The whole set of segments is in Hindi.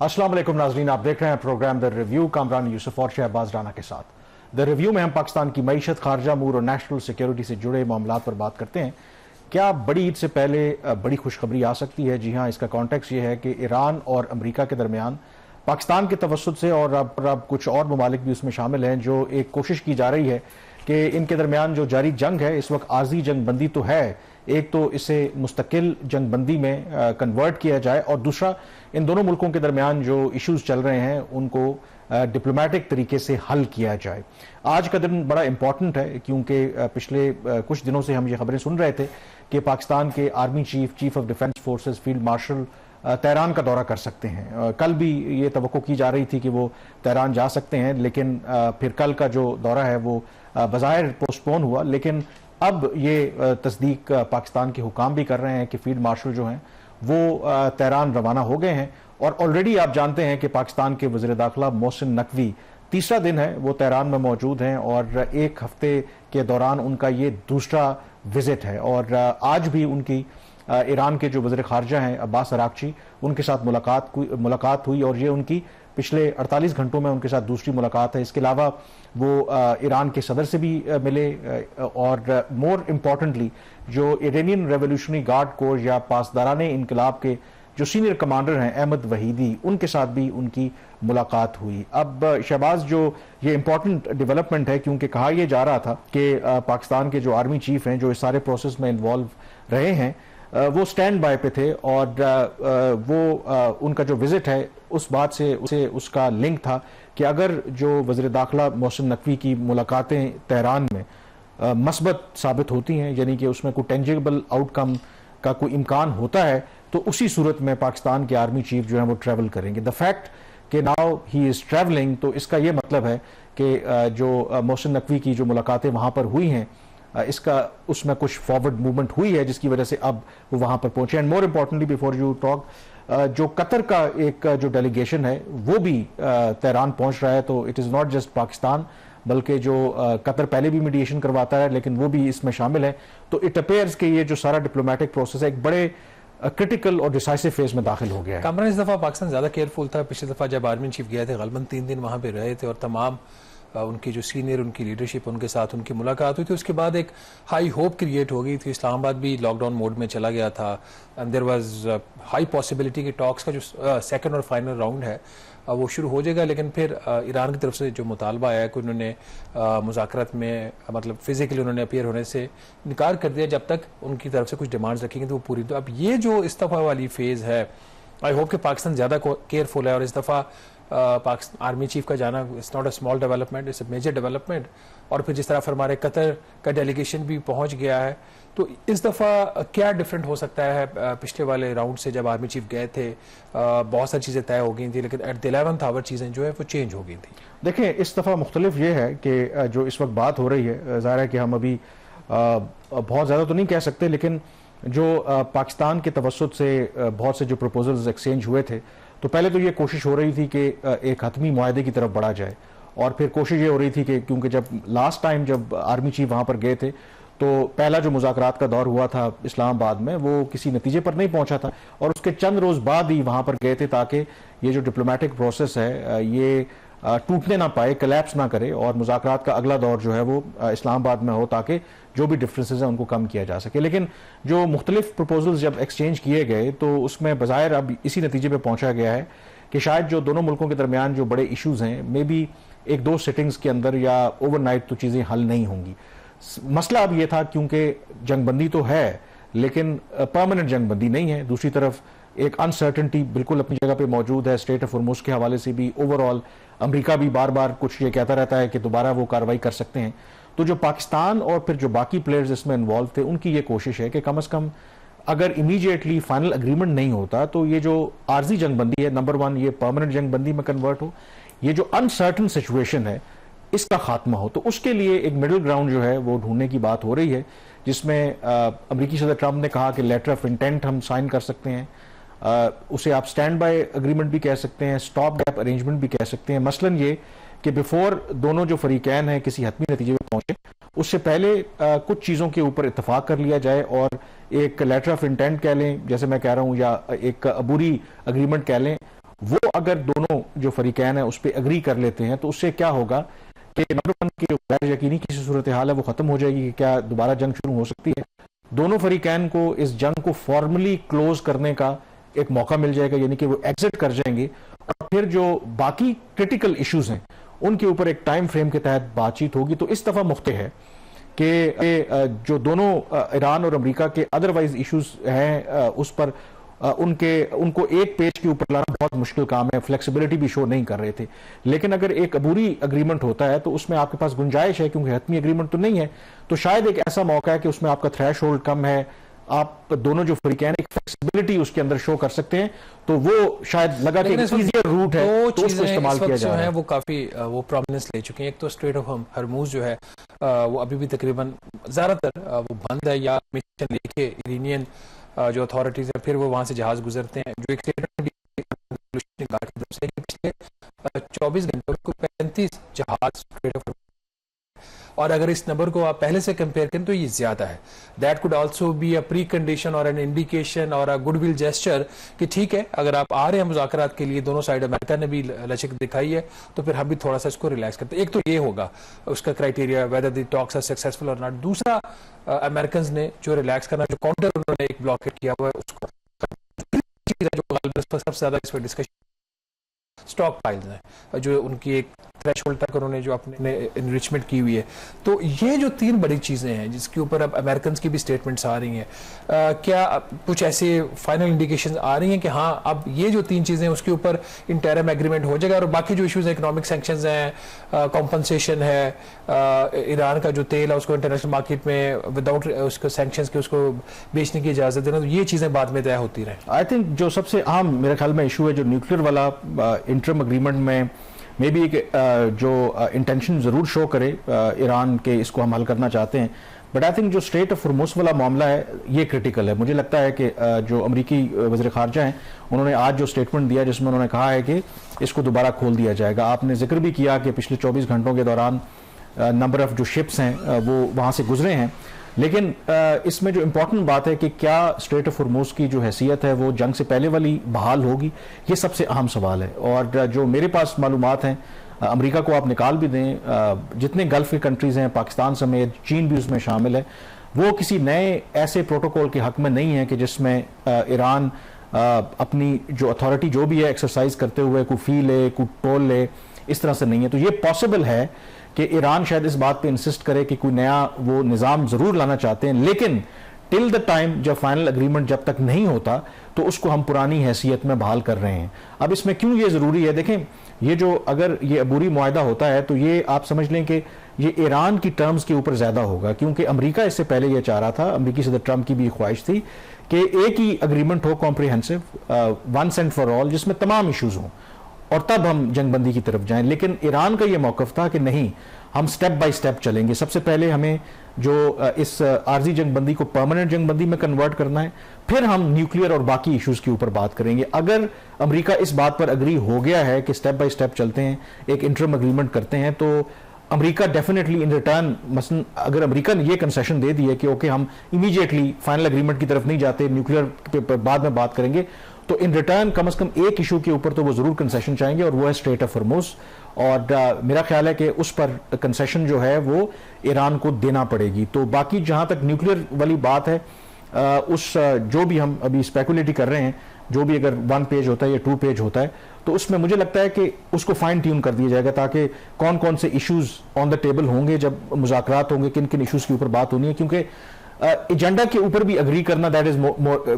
अस्सलाम वालेकुम नाज़रीन, आप देख रहे हैं program the review Kamran Yusuf और शहबाज राना के साथ। द रिव्यू में हम पाकिस्तान की मईशत, खारजा अमूर और नेशनल सिक्योरिटी से जुड़े मामलों पर बात करते हैं। क्या बड़ी ईद से पहले बड़ी खुशखबरी आ सकती है? जी हाँ, इसका कॉन्टेक्स्ट ये है कि ईरान और अमरीका के दरमियान पाकिस्तान के तवस्सुत से और अब कुछ और ममालिक भी उसमें शामिल हैं, जो एक कोशिश की जा रही है कि इनके दरमियान जो जारी जंग है, इस वक्त आर्जी जंग बंदी तो है, एक तो इसे मुस्तकिल जंग बंदी में कन्वर्ट किया जाए और दूसरा इन दोनों मुल्कों के दरमियान जो इश्यूज चल रहे हैं उनको डिप्लोमेटिक तरीके से हल किया जाए। आज का दिन बड़ा इंपॉर्टेंट है क्योंकि पिछले कुछ दिनों से हम ये खबरें सुन रहे थे कि पाकिस्तान के army chief of defence forces field marshal Tehran का दौरा कर सकते हैं। कल भी ये तवक्को की जा रही थी कि वो तेहरान जा सकते हैं, लेकिन फिर कल का जो दौरा है वो बज़ाहिर पोस्टपोन हुआ, लेकिन अब ये तस्दीक पाकिस्तान के हुकाम भी कर रहे हैं कि फील्ड मार्शल जो हैं वो तेहरान रवाना हो गए हैं। और ऑलरेडी आप जानते हैं कि पाकिस्तान के वज़ीर दाखिला मोहसिन नकवी तीसरा दिन है वो तेहरान में मौजूद हैं और एक हफ्ते के दौरान उनका ये दूसरा विजिट है। और आज भी उनकी ईरान के जो वज़ीर खारजा हैं अब्बास अरागची, उनके साथ मुलाकात हुई और ये उनकी पिछले 48 घंटों में उनके साथ दूसरी मुलाकात है। इसके अलावा वो ईरान के सदर से भी मिले और मोर इम्पॉर्टेंटली जो इरानियन रेवोल्यूशनरी गार्ड कोर या पासदाराने इनकलाब के जो सीनियर कमांडर हैं अहमद वहीदी, उनके साथ भी उनकी मुलाकात हुई। अब शहबाज, जो ये इंपॉर्टेंट डेवलपमेंट है क्योंकि कहा यह जा रहा था कि पाकिस्तान के जो आर्मी चीफ हैं जो इस सारे प्रोसेस में इन्वॉल्व रहे हैं वो स्टैंड बाय पे थे और वो उनका जो विजिट है उस बात से उसका लिंक था कि अगर जो वज़ीर दाखिला मोहसिन नकवी की मुलाकातें तेहरान में मस्बत साबित होती हैं, यानी कि उसमें कोई टेंजिबल आउटकम का कोई इम्कान होता है, तो उसी सूरत में पाकिस्तान के आर्मी चीफ जो है वो ट्रैवल करेंगे। द फैक्ट कि नाउ ही इज ट्रैवलिंग, तो इसका ये मतलब है कि जो मोहसिन नकवी की जो मुलाकातें वहां पर हुई हैं इसका उसमें कुछ फॉरवर्ड मूवमेंट हुई है जिसकी वजह से अब वो वहां पर पहुंचे। And more importantly before you talk, जो कतर का एक जो डेलीगेशन है वो भी तेहरान पहुंच रहा है। तो it is not just Pakistan, बल्कि जो कतर पहले भी मीडिएशन करवाता है लेकिन वो भी इसमें शामिल है। तो इट अपेयर्स कि ये जो सारा डिप्लोमेटिक प्रोसेस है एक बड़े क्रिटिकल और डिसाइसिव फेज में दाखिल हो गया है। कामरान, इस दफ़ा पाकिस्तान ज़्यादा केयरफुल था। पिछली दफ़ा जब आर्मी चीफ गए थे गलबन 3 दिन वहाँ पे रहे थे और तमाम उनकी जो सीनियर उनकी लीडरशिप उनके साथ उनकी मुलाकात हुई थी। उसके बाद एक हाई होप क्रिएट हो गई थी। इस्लामाबाद भी लॉकडाउन मोड में चला गया था and there was high possibility कि टॉक्स का जो सेकंड और फाइनल राउंड है वो शुरू हो जाएगा। लेकिन फिर ईरान की तरफ से जो मुतालबा आया कि उन्होंने मुज़ाकरात में मतलब फिजिकली उन्होंने अपीयर होने से इनकार कर दिया जब तक उनकी तरफ से कुछ डिमांड्स रखेंगे तो वो पूरी। तो अब ये जो इस दफ़ा वाली फेज़ है, आई होप कि पाकिस्तान ज़्यादा केयरफुल है और इस दफ़ा पाकिस्तान आर्मी चीफ का जाना it's not a small development, it's a major development. और फिर जिस तरह हमारे कतर का डेलीगेशन भी पहुंच गया है, तो इस दफ़ा क्या डिफरेंट हो सकता है पिछले वाले राउंड से? जब आर्मी चीफ गए थे बहुत सारी चीज़ें तय हो गई थी, लेकिन एट द 11th आवर चीज़ें जो है वो चेंज हो गई थी। देखिए, इस दफ़ा मुख्तलिफ ये है कि जो इस वक्त बात हो रही है, ज़ाहिर है कि हम अभी बहुत ज़्यादा तो नहीं कह सकते, लेकिन जो पाकिस्तान के तवस्सुत से बहुत से जो प्रपोजल्स एक्सचेंज हुए थे, तो पहले तो ये कोशिश हो रही थी कि एक हतमी मुआहदे की तरफ बढ़ा जाए। और फिर कोशिश ये हो रही थी कि क्योंकि जब लास्ट टाइम जब आर्मी चीफ वहाँ पर गए थे तो पहला जो मुज़ाकरात का दौर हुआ था इस्लामाबाद में वो किसी नतीजे पर नहीं पहुंचा था और उसके चंद रोज़ बाद ही वहाँ पर गए थे ताकि ये जो डिप्लोमेटिक प्रोसेस है ये टूटने ना पाए, कोलैप्स ना करे और मुज़ाकरात का अगला दौर जो है वो इस्लामाबाद में हो ताकि जो भी डिफरेंसेस हैं उनको कम किया जा सके। लेकिन जो मुख्तलिफ प्रपोजल्स जब एक्सचेंज किए गए तो उसमें बज़ाहिर अब इसी नतीजे पर पहुंचा गया है कि शायद जो दोनों मुल्कों के दरमियान जो बड़े इशूज़ हैं मे बी एक दो सिटिंग्स के अंदर या ओवरनाइट तो चीज़ें हल नहीं होंगी। मसला अब ये था क्योंकि जंगबंदी तो है लेकिन परमानेंट जंगबंदी नहीं है। दूसरी तरफ एक अनसर्टेनिटी बिल्कुल अपनी जगह पे मौजूद है। स्टेट ऑफ हॉर्मुज़ के हवाले से भी ओवरऑल अमेरिका भी बार बार कुछ ये कहता रहता है कि दोबारा वो कार्रवाई कर सकते हैं। तो जो पाकिस्तान और फिर जो बाकी प्लेयर्स इसमें इन्वॉल्व थे उनकी ये कोशिश है कि कम अज़ कम अगर इमीडिएटली फाइनल अग्रीमेंट नहीं होता तो ये जो आर्जी जंगबंदी है, नंबर 1 ये परमानेंट जंगबंदी में कन्वर्ट हो, ये जो अनसर्टन सिचुएशन है इसका खात्मा हो। तो उसके लिए एक मिडिल ग्राउंड जो है वो ढूंढने की बात हो रही है, जिसमें अमेरिकी सदर ट्रंप ने कहा कि लेटर ऑफ इंटेंट हम साइन कर सकते हैं, उसे आप स्टैंड बाय अग्रीमेंट भी कह सकते हैं, स्टॉप गैप अरेंजमेंट भी कह सकते हैं। मसलन ये कि बिफोर दोनों जो फरीकैन हैं किसी हतमी नतीजे पर पहुंचे उससे पहले कुछ चीज़ों के ऊपर इत्तेफाक कर लिया जाए और एक लेटर ऑफ इंटेंट कह लें जैसे मैं कह रहा हूं, या एक अबूरी अग्रीमेंट कह लें, वो अगर दोनों जो फरीकैन है उस पर एग्री कर लेते हैं तो उससे क्या होगा कि नंबर वन की जो गैर यकीनी किसी सूरत हाल है वो खत्म हो जाएगी कि क्या दोबारा जंग शुरू हो सकती है। दोनों फरीकैन को इस जंग को फॉर्मली क्लोज करने का एक मौका मिल जाएगा, यानी कि वो एग्जिट कर जाएंगे और फिर जो बाकी क्रिटिकल इश्यूज हैं उनके ऊपर एक टाइम फ्रेम के तहत बातचीत होगी। तो इस दफा मुख्ते है कि जो दोनों ईरान और अमेरिका के अदरवाइज इश्यूज हैं उस पर उनको एक पेज के ऊपर लाना बहुत मुश्किल काम है, फ्लेक्सिबिलिटी भी शो नहीं कर रहे थे। लेकिन अगर एक अबूरी एग्रीमेंट होता है तो उसमें आपके पास गुंजाइश है, क्योंकि हतमी एग्रीमेंट तो नहीं है, तो शायद एक ऐसा मौका है कि उसमें आपका थ्रेश होल्ड कम है, आप दोनों जो फरीकैन एक फ्लेक्सिबिलिटी उसके अंदर शो कर सकते हैं, तो वो शायद लगा कि इजीयर रूट है तो उसको इस्तेमाल किया जा रहा है। वो काफी वो प्रोमिनेंस ले चुके हैं। एक तो स्ट्रेट ऑफ हरमूज जो है वो अभी भी तकरीबन ज्यादातर वो बंद है या मिशन लेके इरानियन जो अथॉरिटीज है फिर वो वहां से जहाज गुजरते हैं। जो एक पिछले 24 घंटों को 35 जहाज स्ट्रेट ऑफ, और अगर इस नंबर को आप पहले से कंपेयर करें तो ये ज्यादा है। That could also be a pre condition और एन इंडिकेशन और अ गुडविल जेस्चर कि ठीक है अगर आप आ रहे हैं मुज़ाकरात के लिए, दोनों साइड अमेरिका ने भी लचक दिखाई है तो फिर हम भी थोड़ा सा इसको रिलैक्स करते हैं। एक तो ये होगा उसका criteria whether the talks are successful और नॉट। दूसरा अमेरिकन ने जो रिलैक्स करना, जो काउंटर उन्होंने एक ब्लॉकेट किया हुआ है उसको, जो सबसे ज्यादा इस पर डिस्कशन स्टॉक फाइल्स हैं जो उनकी एक थ्रेशोल्ड तक उन्होंने जो अपने इनरिचमेंट की हुई है। तो ये जो तीन बड़ी चीजें हैं जिसके ऊपर अब अमेरिकन की भी स्टेटमेंट्स आ रही हैं, क्या कुछ ऐसे फाइनल इंडिकेशंस आ रही हैं कि हाँ अब ये जो तीन चीजें हैं उसके ऊपर इंटरिम एग्रीमेंट हो जाएगा और बाकी जो इश्यूज इकोनॉमिक सैंक्शंस हैं, कॉम्पनसेशन है, ईरान का जो तेल है उसको इंटरनेशनल मार्केट में विदाउट उसको सैंक्शंस के उसको बेचने की इजाजत देना, तो ये चीजें बाद में तय होती रहे। आई थिंक जो सबसे अहम मेरे ख्याल में इशू है जो न्यूक्लियर वाला इंटरिम एग्रीमेंट में मे बी जो इंटेंशन ज़रूर शो करे ईरान के इसको हम हल करना चाहते हैं, बट आई थिंक जो स्ट्रेट ऑफ हॉर्मुज़ वाला मामला है ये क्रिटिकल है। मुझे लगता है कि जो अमरीकी वज़ीर ख़ारजा हैं उन्होंने आज जो स्टेटमेंट दिया जिसमें उन्होंने कहा है कि इसको दोबारा खोल दिया जाएगा। आपने जिक्र भी किया कि पिछले 24 घंटों के दौरान नंबर ऑफ़ जो शिप्स हैं वो वहाँ से गुजरे हैं, लेकिन इसमें जो इम्पोर्टेंट बात है कि क्या स्ट्रेट ऑफ हॉर्मुज़ की जो हैसियत है वो जंग से पहले वाली बहाल होगी, ये सबसे अहम सवाल है। और जो मेरे पास मालूमात हैं, अमेरिका को आप निकाल भी दें, जितने गल्फ के कंट्रीज़ हैं पाकिस्तान समेत, चीन भी उसमें शामिल है, वो किसी नए ऐसे प्रोटोकॉल के हक में नहीं है कि जिसमें ईरान अपनी जो अथॉरिटी जो भी है एक्सरसाइज करते हुए कोई फी ले, कोई टोल ले, इस तरह से नहीं है। तो ये पॉसिबल है कि ईरान शायद इस बात पे इंसिस्ट करे कि कोई नया वो निज़ाम ज़रूर लाना चाहते हैं, लेकिन टिल द टाइम जब फाइनल एग्रीमेंट जब तक नहीं होता तो उसको हम पुरानी हैसियत में बहाल कर रहे हैं। अब इसमें क्यों ये ज़रूरी है, देखें ये जो अगर ये अबूरी मुआहदा होता है तो ये आप समझ लें कि ये ईरान की टर्म्स के ऊपर ज़्यादा होगा, क्योंकि अमेरिका इससे पहले ये चाह रहा था, अमेरिकी सदर ट्रंप की भी ख्वाहिश थी कि एक ही एग्रीमेंट हो comprehensive, once and for all, जिसमें तमाम इशूज़ हों और तब हम जंगबंदी की तरफ जाएं। लेकिन ईरान का ये मौक़िफ़ था कि नहीं, हम स्टेप बाय स्टेप चलेंगे। सबसे पहले हमें जो इस आर्जी जंगबंदी को परमानेंट जंगबंदी में कन्वर्ट करना है, फिर हम न्यूक्लियर और बाकी इश्यूज के ऊपर बात करेंगे। अगर अमेरिका इस बात पर अग्री हो गया है कि स्टेप बाय स्टेप चलते हैं, एक इंटरम एग्रीमेंट करते हैं, तो अमेरिका डेफिनेटली इन रिटर्न, मसलन अगर अमेरिका ने ये कंसेशन दे दी है कि ओके हम इमीडिएटली फाइनल एग्रीमेंट की तरफ नहीं जाते, न्यूक्लियर पे बाद में बात करेंगे, तो इन रिटर्न कम से कम एक इशू के ऊपर तो वो जरूर कंसेशन चाहेंगे और वो है स्ट्रेट ऑफ हॉर्मुज़। और मेरा ख्याल है कि उस पर कंसेशन जो है वो ईरान को देना पड़ेगी। तो बाकी जहां तक न्यूक्लियर वाली बात है, उस जो भी हम अभी स्पेकुलेट कर रहे हैं, जो भी अगर 1 पेज होता है या 2 पेज होता है, तो उसमें मुझे लगता है कि उसको फाइन ट्यून कर दिया जाएगा ताकि कौन कौन से इश्यूज ऑन द टेबल होंगे जब मुज़ाकरात होंगे, किन किन इश्यूज के ऊपर बात होनी है, क्योंकि एजेंडा के ऊपर भी अग्री करना दैट इज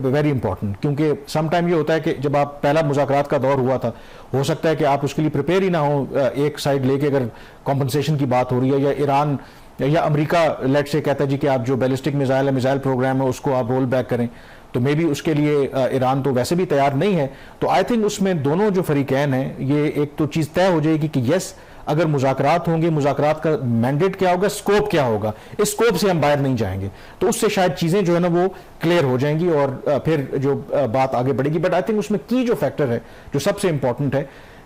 वेरी इंपॉर्टेंट। क्योंकि सम टाइम ये होता है कि जब आप पहला मुज़ाकरात का दौर हुआ था, हो सकता है कि आप उसके लिए प्रिपेयर ही ना हो, एक साइड लेके अगर कॉम्पनसेशन की बात हो रही है या ईरान या अमेरिका लेट से कहता है जी कि आप जो बैलिस्टिक मिसाइल है, मिसाइल प्रोग्राम है, उसको आप रोल बैक करें, तो मे बी उसके लिए ईरान तो वैसे भी तैयार नहीं है। तो आई थिंक उसमें दोनों जो फरीकैन हैं, ये एक तो चीज़ तय हो जाएगी कि यस अगर मुज़ाकरात होंगे, मुज़ाकरात का मैंडेट क्या होगा, स्कोप क्या होगा, इस स्कोप से हम बाहर नहीं जाएंगे, तो उससे शायद चीज़ें जो है ना वो क्लियर हो जाएंगी और फिर जो बात आगे बढ़ेगी। बट आई थिंक उसमें की जो फैक्टर है, जो सबसे इंपॉर्टेंट है,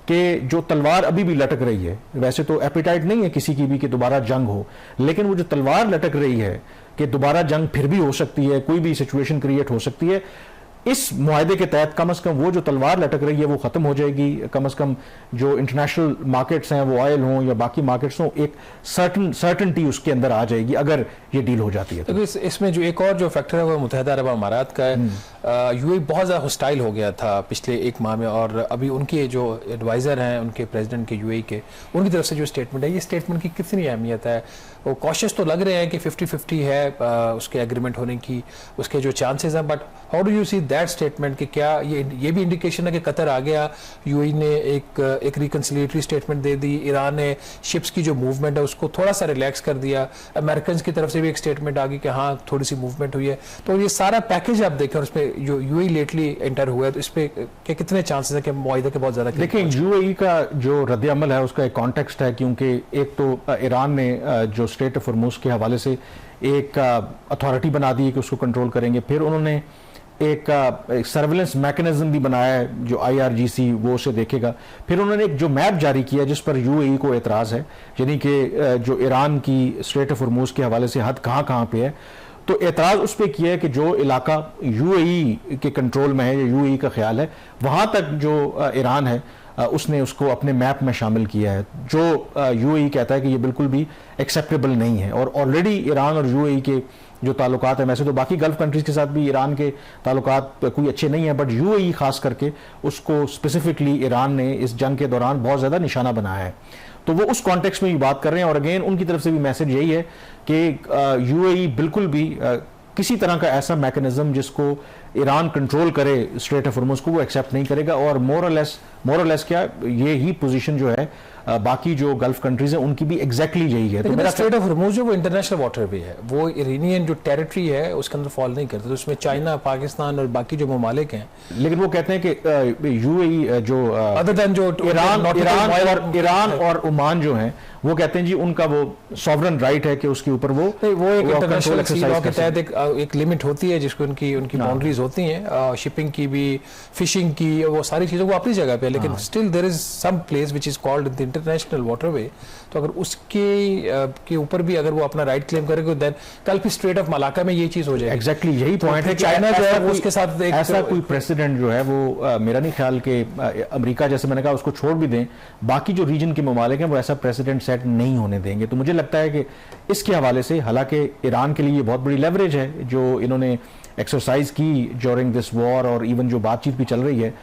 कि जो तलवार अभी भी लटक रही है, वैसे तो एपिटाइट नहीं है किसी की भी कि दोबारा जंग हो, लेकिन वो जो तलवार लटक रही है कि दोबारा जंग फिर भी हो सकती है, कोई भी सिचुएशन क्रिएट हो सकती है, इस मुआहदे के तहत कम से कम वो जो तलवार लटक रही है वो खत्म हो जाएगी, कम से कम जो इंटरनेशनल मार्केट्स हैं वो ऑयल हों या बाकी मार्केट्स हों, एक सर्टनटी उसके अंदर आ जाएगी अगर ये डील हो जाती है तो। इसमें जो एक और जो फैक्टर है वो मुत्तहिदा अरब अमारात का है। यूएई बहुत ज़्यादा हॉस्टाइल हो गया था पिछले एक माह में, और अभी उनके जो एडवाइज़र हैं उनके प्रेसिडेंट के यूएई के, उनकी तरफ से जो स्टेटमेंट है, ये स्टेटमेंट की कितनी अहमियत है? वो कॉशियस तो लग रहे हैं कि 50-50 है उसके एग्रीमेंट होने की, उसके जो चांसेस हैं, but how do you see that statement कि क्या ये भी इंडिकेशन है कि कतर आ गया? यूएई ने एक रिकन्सिलिएटरी स्टेटमेंट दे दी, ईरान ने शिप्स की जो मूवमेंट है उसको थोड़ा सा रिलैक्स कर दिया, अमेरिकन की तरफ से भी एक स्टेटमेंट आ गई कि हाँ थोड़ी सी मूवमेंट हुई है। तो ये सारा पैकेज आप देखें, उसमें जो यूएई लेटली एंटर हुआ है, तो इस पे के कितने चांसेस हैं कि मुआहिदे के बहुत ज़्यादा? देखिए, यूएई का जो रद्द-ए-अमल है उसका एक कॉन्टेक्स्ट है, क्योंकि एक तो ईरान ने जो स्ट्रेट ऑफ हॉर्मुज़ के हवाले से एक अथॉरिटी बना दी है कि उसको कंट्रोल करेंगे, फिर उन्होंने एक सर्विलेंस मैकेनिज्म भी बनाया है जो IRGC वो उसे देखेगा, फिर उन्होंने एक जो मैप जारी किया जिस पर यूएई को एतराज़ है, यानी कि जो ईरान की स्ट्रेट ऑफ हॉर्मुज़ के हवाले से हद कहाँ कहाँ पे है, तो एतराज़ उस पर किया है कि जो इलाका यूएई के कंट्रोल में है या यूएई का ख्याल है वहाँ तक जो ईरान है उसने उसको अपने मैप में शामिल किया है, जो यूएई कहता है कि ये बिल्कुल भी एक्सेप्टेबल नहीं है। और ऑलरेडी ईरान और यूएई के जो ताल्लुकात हैं, वैसे तो बाकी गल्फ कंट्रीज के साथ भी ईरान के ताल्लुकात कोई अच्छे नहीं हैं, बट यूएई खास करके उसको स्पेसिफिकली ईरान ने इस जंग के दौरान बहुत ज़्यादा निशाना बनाया है। तो वो उस कॉन्टेक्स्ट में भी बात कर रहे हैं, और अगेन उनकी तरफ से भी मैसेज यही है कि यूएई बिल्कुल भी किसी तरह का ऐसा मैकेनिज्म जिसको ईरान कंट्रोल करे स्ट्रेट ऑफ हॉर्मुज़ को, वो एक्सेप्ट नहीं करेगा। और मोरलेस क्या ये ही पोजीशन जो है बाकी जो गल्फ कंट्रीज हैं उनकी भी एग्जैक्टली यही है। तो मेरा स्ट्रेट ऑफ हॉर्मुज़ जो वो इंटरनेशनल वाटर वे है, वो इरानियन जो टेरिटरी है उसके अंदर फॉल नहीं करता, तो उसमें चाइना, पाकिस्तान और बाकी जो ममालिक हैं, लेकिन वो कहते हैं कि यूएई जो अदर देन जो ईरान और ओमान जो हैं वो कहते हैं जी उनका वो सॉवरन राइट है कि उसके ऊपर वो एक इंटरनेशनल सी लॉ के तहत एक लिमिट होती है जिसको उनकी बाउंड्रीज होती हैं, शिपिंग की भी, फिशिंग की, वो सारी चीज़ों को अपनी जगह पे, लेकिन still there is some place which is called the international waterway. तो अगर उसके के ऊपर भी अगर वो अपना राइट क्लेम करेगा, देन कल भी स्ट्रेट ऑफ मलाका में ये चीज़ हो जाएगी। एग्जैक्टली यही पॉइंट है। चाइना जो है उसके साथ ऐसा कोई प्रेसिडेंट जो है वो मेरा नहीं ख्याल कि अमेरिका जैसे मैंने कहा उसको छोड़ भी दें, बाकी जो रीजन के ममालिक हैं वो ऐसा प्रेसिडेंट सेट नहीं होने देंगे। तो मुझे लगता है कि इसके हवाले से, हालांकि ईरान के लिए ये बहुत बड़ी लेवरेज है जो इन्होंने एक्सरसाइज की ड्यूरिंग दिस वॉर, और इवन जो बातचीत भी चल रही है,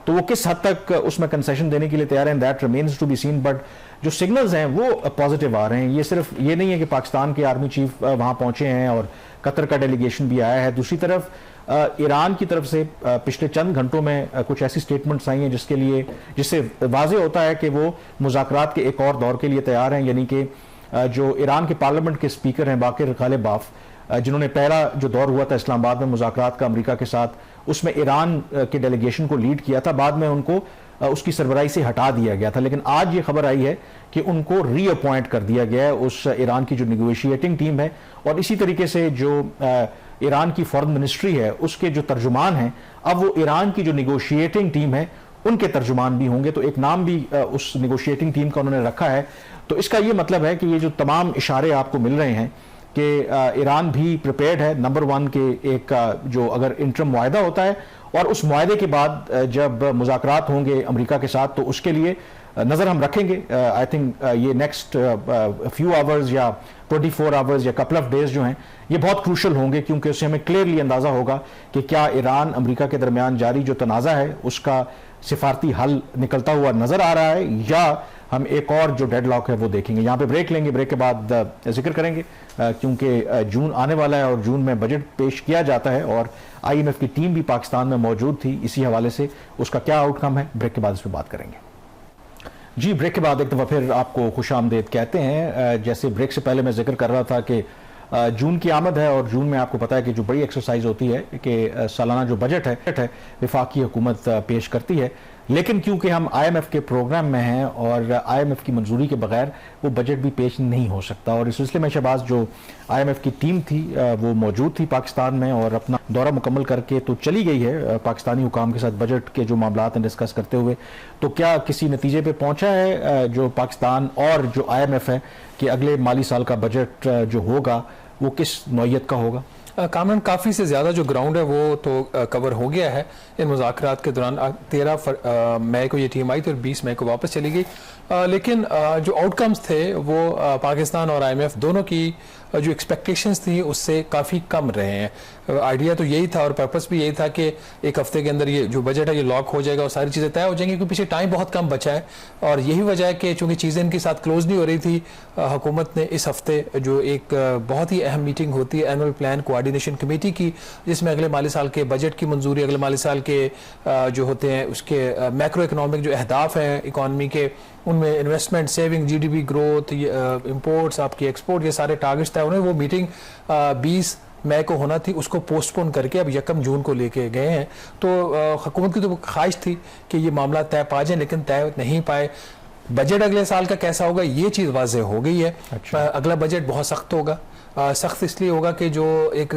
तो वो किस हद तक उसमें कंसेशन देने के लिए तैयार हैं, that remains to be seen. But जो सिग्नल्स हैं वो पॉजिटिव आ रहे हैं। ये सिर्फ ये नहीं है कि पाकिस्तान के आर्मी चीफ वहाँ पहुंचे हैं और कतर का डेलीगेशन भी आया है। दूसरी तरफ ईरान की तरफ से पिछले चंद घंटों में कुछ ऐसी स्टेटमेंट्स आई हैं जिससे वाज़ेह होता है कि वो मुज़ाकरात के एक और दौर के लिए तैयार हैं। यानी कि जो ईरान के पार्लियामेंट के स्पीकर हैं बाकिर गालिबाफ, जिन्होंने पहला जो दौर हुआ था इस्लामाबाद में मुज़ाकरात का अमेरिका के साथ, उसमें ईरान के डेलीगेशन को लीड किया था, बाद में उनको उसकी सरबराही से हटा दिया गया था। लेकिन आज ये खबर आई है कि उनको रीअपॉइंट कर दिया गया है उस ईरान की जो निगोशिएटिंग टीम है, और इसी तरीके से जो ईरान की फॉरेन मिनिस्ट्री है उसके जो तर्जुमान हैं, अब वो ईरान की जो निगोशिएटिंग टीम है उनके तर्जुमान भी होंगे। तो एक नाम भी उस निगोशिएटिंग टीम का उन्होंने रखा है। तो इसका ये मतलब है कि ये जो तमाम इशारे आपको मिल रहे हैं कि ईरान भी प्रिपेयर्ड है नंबर 1 के एक जो अगर इंटरम मुआहदा होता है, और उस मुआहदे के बाद जब मुज़ाकरात होंगे अमेरिका के साथ, तो उसके लिए नज़र हम रखेंगे। आई थिंक ये नेक्स्ट फ्यू आवर्स या 24 आवर्स या कपल ऑफ डेज जो हैं ये बहुत क्रूशल होंगे, क्योंकि उससे हमें क्लियरली अंदाज़ा होगा कि क्या ईरान अमेरिका के दरमियान जारी जो तनाज़ा है उसका सिफारती हल निकलता हुआ नज़र आ रहा है, या हम एक और जो डेडलॉक है वो देखेंगे। यहाँ पे ब्रेक लेंगे, ब्रेक के बाद जिक्र करेंगे क्योंकि जून आने वाला है और जून में बजट पेश किया जाता है, और IMF की टीम भी पाकिस्तान में मौजूद थी। इसी हवाले से उसका क्या आउटकम है, ब्रेक के बाद इस पर बात करेंगे। जी, ब्रेक के बाद एक दफ़ा फिर आपको खुश आमदेद कहते हैं। जैसे ब्रेक से पहले मैं जिक्र कर रहा था कि जून की आमद है, और जून में आपको पता है कि जो बड़ी एक्सरसाइज होती है कि सालाना जो बजट है वफाकी हुकूमत पेश करती है, लेकिन क्योंकि हम IMF के प्रोग्राम में हैं और IMF की मंजूरी के बगैर वो बजट भी पेश नहीं हो सकता, और इस सिलसिले में शहबाज जो IMF की टीम थी वो मौजूद थी पाकिस्तान में और अपना दौरा मुकम्मल करके तो चली गई है पाकिस्तानी हुकाम के साथ बजट के जो मामलात हैं डिस्कस करते हुए। तो क्या किसी नतीजे पे पहुंचा है जो पाकिस्तान और जो IMF है कि अगले माली साल का बजट जो होगा वो किस नौइयत का होगा? कामरान, काफ़ी से ज़्यादा जो ग्राउंड है वो तो कवर हो गया है इन मुज़ाकरात के दौरान। 13 मई को ये टीम आई थी और 20 मई को वापस चली गई, लेकिन जो आउटकम्स थे वो पाकिस्तान और IMF दोनों की जो एक्सपेक्टेशंस थी उससे काफ़ी कम रहे हैं। आइडिया तो यही था और पर्पस भी यही था कि एक हफ्ते के अंदर ये जो बजट है ये लॉक हो जाएगा और सारी चीज़ें तय हो जाएंगी, क्योंकि पीछे टाइम बहुत कम बचा है। और यही वजह है कि चूँकि चीज़ें इनके साथ क्लोज नहीं हो रही थी, हुकूमत ने इस हफ्ते जो एक बहुत ही अहम मीटिंग होती है एनुअल प्लान कोऑर्डिनेशन कमेटी की, जिसमें अगले माली साल के बजट की मंजूरी, अगले माली साल के जो होते हैं उसके मैक्रो इकनॉमिक जो अहदाफ हैं इकॉनमी के, उनमें investment, saving, GDP growth, imports, आपकी एक्सपोर्ट, ये सारे टारगेट्स तय होने। वो मीटिंग 20 मई को होना थी, उसको पोस्टपोन करके अब 1 जून को लेके गए हैं। तो हुकूमत की तो ख्वाहिश थी कि ये मामला तय पा जाए, लेकिन तय नहीं पाए। बजट अगले साल का कैसा होगा ये चीज़ वाज़ेह हो गई है। अच्छा। अगला बजट बहुत सख्त होगा। सख्त इसलिए होगा कि जो एक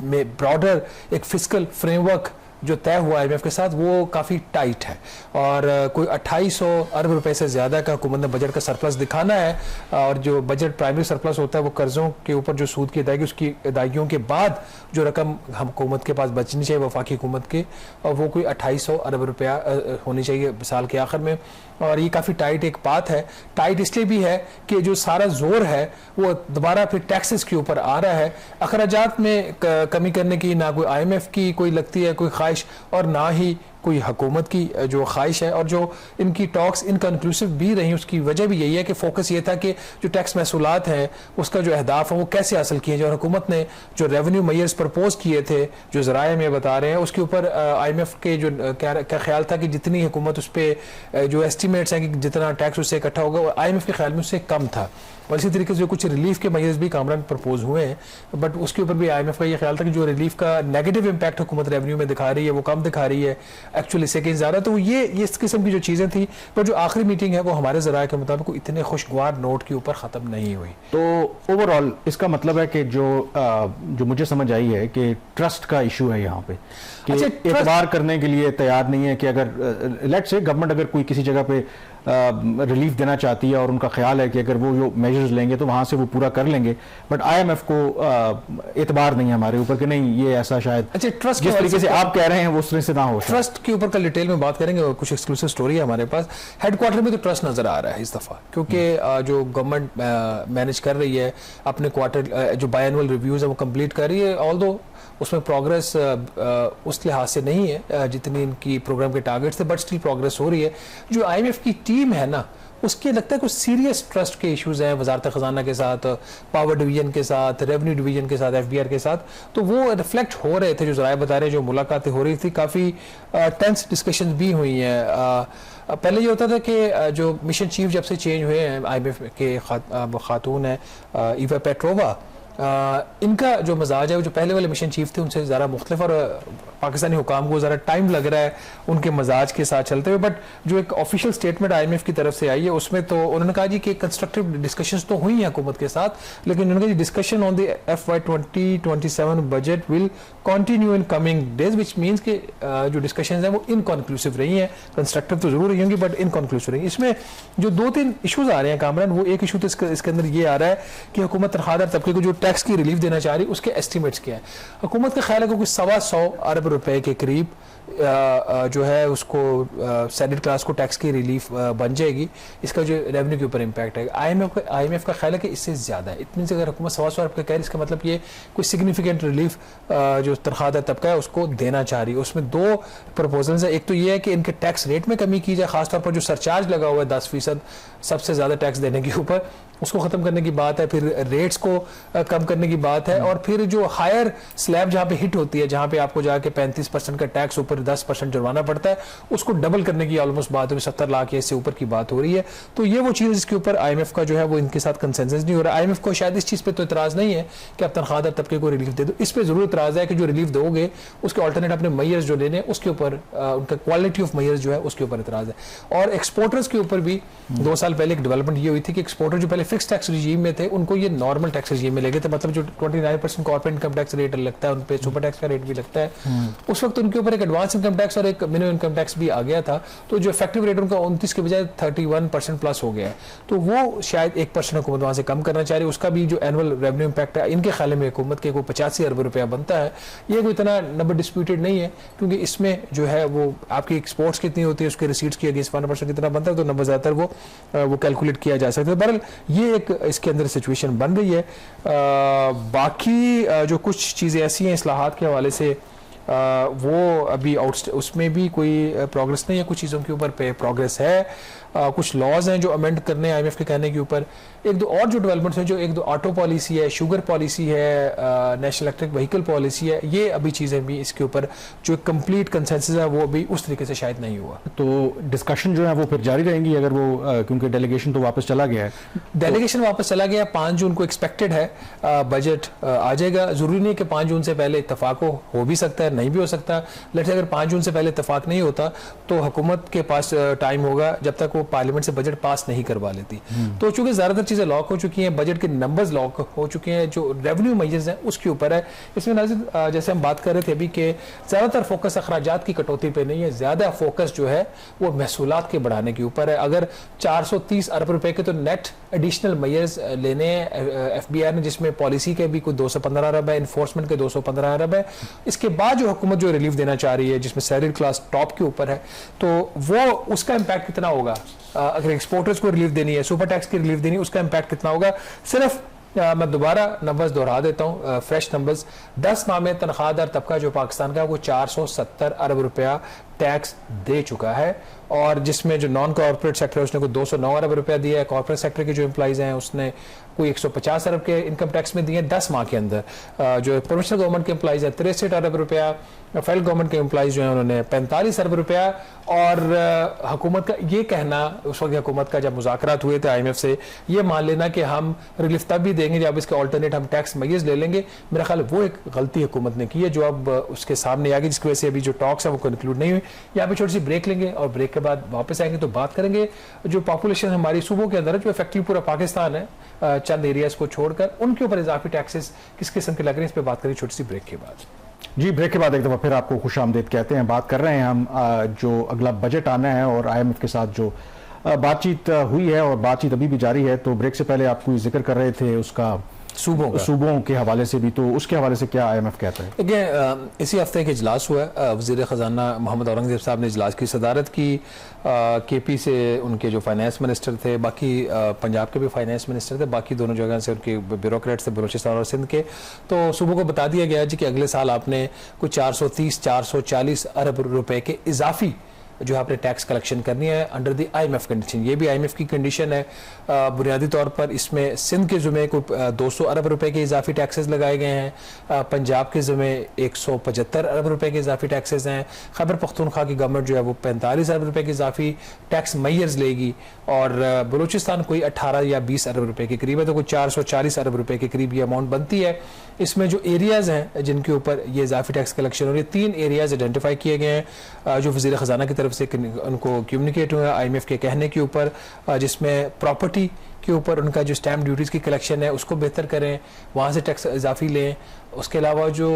ब्रॉडर एक फिस्कल फ्रेमवर्क जो तय हुआ IMF के साथ वो काफ़ी टाइट है और कोई 2800 अरब रुपए से ज़्यादा का हुकूमत ने बजट का सरप्लस दिखाना है। और जो बजट प्राइमरी सरप्लस होता है वो कर्ज़ों के ऊपर जो सूद की अदायगी, उसकी अदायगियों के बाद जो रकम हम हुकूमत के पास बचनी चाहिए वफाकी हुकूमत के, और वो कोई 2800 अरब रुपया होनी चाहिए साल के आखिर में। और ये काफ़ी टाइट एक बात है। टाइट इसलिए भी है कि जो सारा जोर है वो दोबारा फिर टैक्सेस के ऊपर आ रहा है। अखराजात में कमी करने की ना कोई IMF की कोई लगती है कोई ख्वाहिश और ना ही कोई हुकूमत की जो ख्वाहिश है। और जो इनकी टॉक्स इनकन्क्लूसिव भी रही, उसकी वजह भी यही है कि फोकस ये था कि जो टैक्स महसूलात हैं उसका जो अहदाफ है वो कैसे हासिल किए जाए। और हुकूमत ने जो रेवेन्यू मेयर्स प्रपोज किए थे जो ज़राए में बता रहे हैं, उसके ऊपर IMF के जो क्या ख्याल था कि जितनी हुकूमत उस पर जो एस्टिमेट्स हैं कि जितना टैक्स उससे इकट्ठा होगा वो IMF के ख्याल में उससे कम था। और इसी तरीके से कुछ रिलीफ के मेयर्स भी कामरान प्रपोज हुए हैं, बट उसके ऊपर भी IMF का ये ख्याल था कि जो रिलीफ का नेगेटिव इम्पैक्ट हुकूमत रेवेन्यू में दिखा रही है वो कम दिखा रही है एक्चुअली से कहीं ज़्यादा। तो ये इस किस्म की जो चीज़ें थी, पर जो आखिरी मीटिंग है वो हमारे ज़राए के मुताबिक इतने खुशगवार नोट के ऊपर ख़त्म नहीं हुई। तो ओवरऑल इसका मतलब है कि जो मुझे समझ आई है कि ट्रस्ट का इशू है यहाँ पे, कि एतबार करने के लिए तैयार नहीं है कि अगर लेट्स से गवर्नमेंट अगर कोई किसी जगह पे रिलीफ देना चाहती है और उनका ख्याल है कि अगर वो जो मेजर्स लेंगे तो वहां से वो पूरा कर लेंगे, बट IMF को एतबार नहीं है हमारे ऊपर कि नहीं ये ऐसा शायद। अच्छा, ट्रस्ट जिस तरीके से आप कह रहे हैं वो उस तरह से ना हो। ट्रस्ट के ऊपर कल डिटेल में बात करेंगे और कुछ एक्सक्लूसिव स्टोरी है हमारे पास। हेडक्वार्टर में तो ट्रस्ट नजर आ रहा है इस दफा, क्योंकि जो गवर्नमेंट मैनेज कर रही है अपने क्वार्टर जो बायएनुअल रिव्यूज है वो कंप्लीट कर रही है, ऑल्दो उसमें प्रोग्रेस उस लिहाज से नहीं है जितनी इनकी प्रोग्राम के टारगेट्स थे, बट स्टिल प्रोग्रेस हो रही है। जो IMF की टीम है ना, उसके लगता है कुछ सीरियस ट्रस्ट के इश्यूज हैं वजारत खजाना के साथ, पावर डिवीजन के साथ, रेवेन्यू डिवीजन के साथ, FBR के साथ। तो वो रिफ्लेक्ट हो रहे थे, जो ज़राए बता रहे हैं, जो मुलाकातें हो रही थी, काफ़ी टेंस डिस्कशन भी हुई हैं। पहले ये होता था कि जो मिशन चीफ जब से चेंज हुए हैं IMF के खातून है ईवा पेट्रोवा, इनका जो मजाज है वो जो पहले वाले मिशन चीफ थे उनसे ज़रा मुख्तलिफ, और पाकिस्तानी हुकाम को ज़रा टाइम लग रहा है उनके मजाज के साथ चलते हुए। बट जो एक ऑफिशियल स्टेटमेंट IMF की तरफ से आई है उसमें तो उन्होंने कहा जी कि कंस्ट्रक्टिव डिस्कशंस तो हुई हैं हुकूमत के साथ, लेकिन उन्होंने कहा discussion on the FY 2027 budget will continue in coming days, which means कि जो डिस्कशंस हैं वो इनकन्क्लूसिव रही हैं। कंस्ट्रक्टिव तो जरूर रही होंगी बट इनकन्क्लूसिव रही। इसमें जो 2-3 इशूज़ आ रहे हैं कामरान, वो एक इशू तो इसके अंदर ये आ रहा है कि हुकूमत तनख्वाहदार तबके को जो टैक्स की रिलीफ देना चाह रही है उसके एस्टिमेट्स क्या है। हुकूमत का ख्याल है कि कुछ 125 अरब रुपए के करीब जो है उसको सैलरी क्लास को टैक्स की रिलीफ बन जाएगी। इसका जो रेवेन्यू के ऊपर इम्पैक्ट है IMF का ख्याल है कि इससे ज़्यादा है। इतनी से अगर हुकूमत 125 अरब का कह रही है, इसका मतलब ये कोई सिग्निफिकेंट रिलीफ जो तनख्वाहदार तबका है उसको देना चाह रही है। उसमें 2 प्रपोजल्स है। एक तो ये है कि इनके टैक्स रेट में कमी की जाए, खासतौर पर जो सरचार्ज लगा हुआ है 10% सबसे ज़्यादा टैक्स देने के ऊपर, उसको ख़त्म करने की बात है। फिर रेट्स को कम करने की बात है, और फिर जो हायर स्लैब जहाँ पे हिट होती है, जहाँ पे आपको जाके 35% का टैक्स ऊपर 10% जुर्माना पड़ता है, उसको डबल करने की ऑलमोस्ट बात हो, 70 लाख या इससे ऊपर की बात हो रही है। तो ये वो चीज़ जिसके ऊपर IMF का जो है वो इनके साथ कंसेंसस नहीं हो रहा। IMF को शायद इस चीज़ पे तो इतराज़ नहीं है कि आप तनख्वाहदार तबके को रिलीफ दे दो, इस पर जरूर इतराज़ है कि जो रिलीफ दोगे उसके ऑल्टरनेट अपने मेयर्स जो लेने उसके ऊपर, उनका क्वालिटी ऑफ मेयर्स जो है उसके ऊपर इतराज़ है। और एक्सपोर्टर्स के ऊपर भी 2 साल पहले एक डेवलपमेंट ये हुई थी कि एक्सपोर्टर जो पहले फिक्स टैक्स रिजीम में थे उनको ये नॉर्मल टैक्स रिजीम में ले गए थे, मतलब जो 29% कॉर्पोरेट इनकम टैक्स रेट लगता है उन पे सुपर टैक्स का रेट भी लगता है। उस वक्त उनके ऊपर एक एडवांस इनकम टैक्स और एक मिनिमम इनकम टैक्स भी आ गया था, तो जो इफेक्टिव रेट उनका 29 के बजाय 31% प्लस हो गया है। तो वो शायद 1% हुकूमत वहाँ से कम करना चाह रही है। उसका भी जो एनुअल रेवेन्यू इम्पैक्ट है इनके ख्याल में हुकूमत के को 85 अरब रुपया बनता है। ये कोई इतना नंबर डिस्प्यूटेड नहीं है, क्योंकि इसमें जो है वो आपकी एक्सपोर्ट्स कितनी होती है, उसके रिसीट्स की अगेंस्ट 1% कितना बनता है, तो नंबर ज़्यादातर वो कैलकुलेट किया जा सकता है। बहरहाल ये एक इसके अंदर सिचुएशन बन रही है। बाकी जो कुछ चीज़ें ऐसी हैं इस्लाहात के हवाले से, वो अभी उसमें भी कोई प्रोग्रेस नहीं है। कुछ चीज़ों के ऊपर पे प्रोग्रेस है, कुछ लॉज हैं जो अमेंड करने IMF के कहने के ऊपर। एक दो और जो डेवलपमेंट्स हैं, जो एक दो ऑटो पॉलिसी है, शुगर पॉलिसी है, नेशनल इलेक्ट्रिक व्हीकल पॉलिसी है, ये अभी चीज़ें भी इसके ऊपर जो कंप्लीट कंसेंसस है वो भी उस तरीके से शायद नहीं हुआ। तो डिस्कशन जो है वो फिर जारी रहेंगी अगर वो क्योंकि डेलीगेशन तो वापस चला गया है। डेलीगेशन वापस चला गया, 5 जून को एक्सपेक्टेड है बजट आ जाएगा। जरूरी नहीं कि 5 जून से पहले इत्तेफाक हो भी सकता है, नहीं भी हो सकता। लेकिन अगर 5 जून से पहले इत्तेफाक नहीं होता तो हुकूमत के पास टाइम होगा जब तक वो पार्लियामेंट से बजट पास नहीं करवा लेती। तो चूंकि ज्यादातर चीजें लॉक हो चुकी हैं, बजट के नंबर्स लॉक हो चुके हैं, जो रेवेन्यू मेजर्स हैं उसके ऊपर है। इसमें नाज़िर जैसे हम बात कर रहे थे अभी कि ज्यादातर फोकस अखराजात की कटौती पे नहीं है, ज्यादा फोकस जो है वो महसूलात के बढ़ाने के ऊपर है। अगर 430 अरब रुपए के तो नेट एडिशनल मेजर्स लेने हैं FBI ने, जिसमें पॉलिसी के भी कुछ 215 अरब है, इन्फोर्समेंट के 215 अरब है। इसके बाद जो हुकूमत जो रिलीफ देना चाह रही है, जिसमें सैलरी क्लास टॉप के ऊपर है, तो वो उसका इम्पैक्ट कितना होगा। अगर एक्सपोर्टर्स को रिलीफ देनी है, सुपर टैक्स की रिलीफ देनी है, उसका इम्पैक्ट कितना होगा। सिर्फ मैं दोबारा नंबर्स दोहरा देता हूँ, फ्रेश नंबर्स। 10 माह में तनख्वाहदार तबका जो पाकिस्तान का, वो 470 अरब रुपया टैक्स दे चुका है, और जिसमें जो नॉन कॉर्पोरेट सेक्टर है उसने कोई 209 अरब रुपया दिया है। कॉर्पोरेट सेक्टर के जो एम्प्लॉइज हैं उसने कोई 150 अरब के इनकम टैक्स में दिए 10 माह के अंदर। जो प्रोविंशियल गवर्नमेंट के एम्प्लॉइज हैं 63 अरब रुपया, फेडरल गवर्नमेंट के एम्प्लॉइज जो हैं उन्होंने 45 अरब रुपया। और हुकूमत का ये कहना, उस वक्त हुकूमत का जब मुज़ाकरात हुए थे IMF से, ये मान लेना कि हम रिलीफ तब भी देंगे जब इसके ऑल्टरनेट हम टैक्स मेजर्स ले लेंगे, मेरा ख्याल वो एक गलती हुकूमत ने की है जो अब उसके सामने आ गई, जिसकी वजह से अभी जो टॉक्स है वो कंक्लूड नहीं हुई। यहाँ पे छोटी सी ब्रेक लेंगे और ब्रेक के बाद वापस आएंगे तो बात करेंगे जो पॉपुलेशन हमारी सूबों के अंदर है, जो इफेक्टिव पूरा पाकिस्तान है, चंद एरियाज को छोड़कर, उनके ऊपर इजाफी टैक्सेस किस किस्म के लग रहे हैं, इस पर बात करें छोटी सी ब्रेक के बाद। जी, ब्रेक के बाद एक दफ़ा फिर आपको खुश आमदीद कहते हैं। बात कर रहे हैं हम जो अगला बजट आना है और IMF के साथ जो बातचीत हुई है और बातचीत अभी भी जारी है। तो ब्रेक से पहले आप कोई जिक्र कर रहे थे उसका सूबों के हवाले से भी, तो उसके हवाले से क्या IMF कहता है? देखिए, इसी हफ्ते के इजलास हुआ है, वज़ीर ख़जाना मोहम्मद औरंगज़ेब साहब ने इजलास की सदारत की। KP से उनके जो फाइनेंस मिनिस्टर थे, बाकी पंजाब के भी फाइनेंस मिनिस्टर थे, बाकी दोनों जगह से उनके ब्यूरोक्रेट्स थे, बलूचिस्तान और सिंध के। तो सूबों को बता दिया गया जी कि अगले साल आपने कुछ 430-440 अरब रुपए के इजाफी जो आपने टैक्स कलेक्शन करनी है अंडर द IMF कंडीशन। ये भी IMF की कंडीशन है। बुनियादी तौर पर इसमें सिंध के ज़ुमे को 200 अरब रुपए के इजाफी टैक्सेस लगाए गए हैं, पंजाब के ज़ुमे 175 अरब रुपए के इजाफी टैक्सेस हैं, खैबर पख्तूनख्वा की गवर्नमेंट जो है वो 45 अरब रुपए के इजाफी टैक्स मेजर्स लेगी, और बलूचिस्तान कोई 18 या 20 अरब रुपए के करीब है। तो कोई 440 अरब रुपए के करीब ये अमाउंट बनती है। इसमें जो एरियाज़ हैं जिनके ऊपर ये इजाफी टैक्स कलेक्शन हो रही है, 3 एरियाज़ आइडेंटिफाई किए गए हैं जो वज़ीर ख़जाना की तरफ से उनको कम्युनिकेट हुआ IMF के कहने के ऊपर, जिसमें प्रॉपर्टी के ऊपर उनका जो स्टैम्प ड्यूटीज़ की कलेक्शन है उसको बेहतर करें, वहाँ से टैक्स इजाफी लें। उसके अलावा जो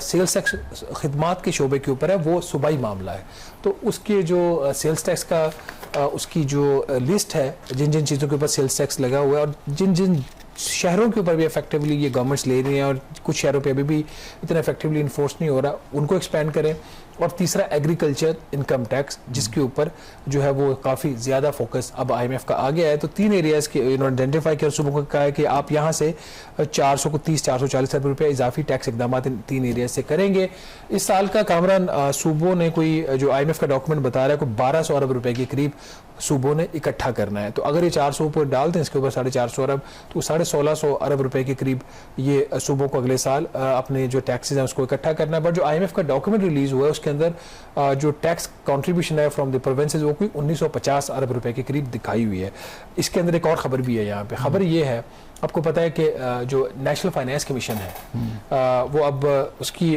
सेल्स टैक्स खिदमात के शोबे के ऊपर है वो सूबाई मामला है, तो उसके जो सेल्स टैक्स का उसकी जो लिस्ट है, जिन जिन चीज़ों के ऊपर सेल्स टैक्स लगा हुआ है और जिन जिन शहरों के ऊपर भी इफेक्टिवली ये गवर्नमेंट्स ले रही हैं और कुछ शहरों पे अभी भी इतना इफेक्टिवली इन्फोर्स नहीं हो रहा, उनको एक्सपेंड करें। और तीसरा एग्रीकल्चर इनकम टैक्स, जिसके ऊपर जो है वो काफ़ी ज़्यादा फोकस अब IMF का आ गया है। तो 3 एरियाज़ के इन्होंने आइडेंटिफाई किया, सूबों को कहा है कि आप यहाँ से 430-440 अरब रुपये इजाफी टैक्स इकदाम इन 3 एरियाज से करेंगे। इस साल का कामरान सूबों ने कोई जो IMF का डॉक्यूमेंट बता रहा है कोई 1200 अरब रुपये के करीब सूबों ने इकट्ठा करना है। तो अगर ये 400 पर डाल दें इसके ऊपर 450 अरब, तो 1650 अरब रुपए के करीब ये सूबों को अगले साल अपने जो टैक्सेस हैं उसको इकट्ठा करना है। बट जो IMF का डॉक्यूमेंट रिलीज हुआ है उसके अंदर जो टैक्स कॉन्ट्रीब्यूशन है फ्रॉम द प्रोविंसेस वो कोई 1950 अरब रुपए के करीब दिखाई हुई है। इसके अंदर एक और खबर भी है यहाँ पे। खबर ये है, आपको पता है कि जो नेशनल फाइनेंस कमीशन है वो अब उसकी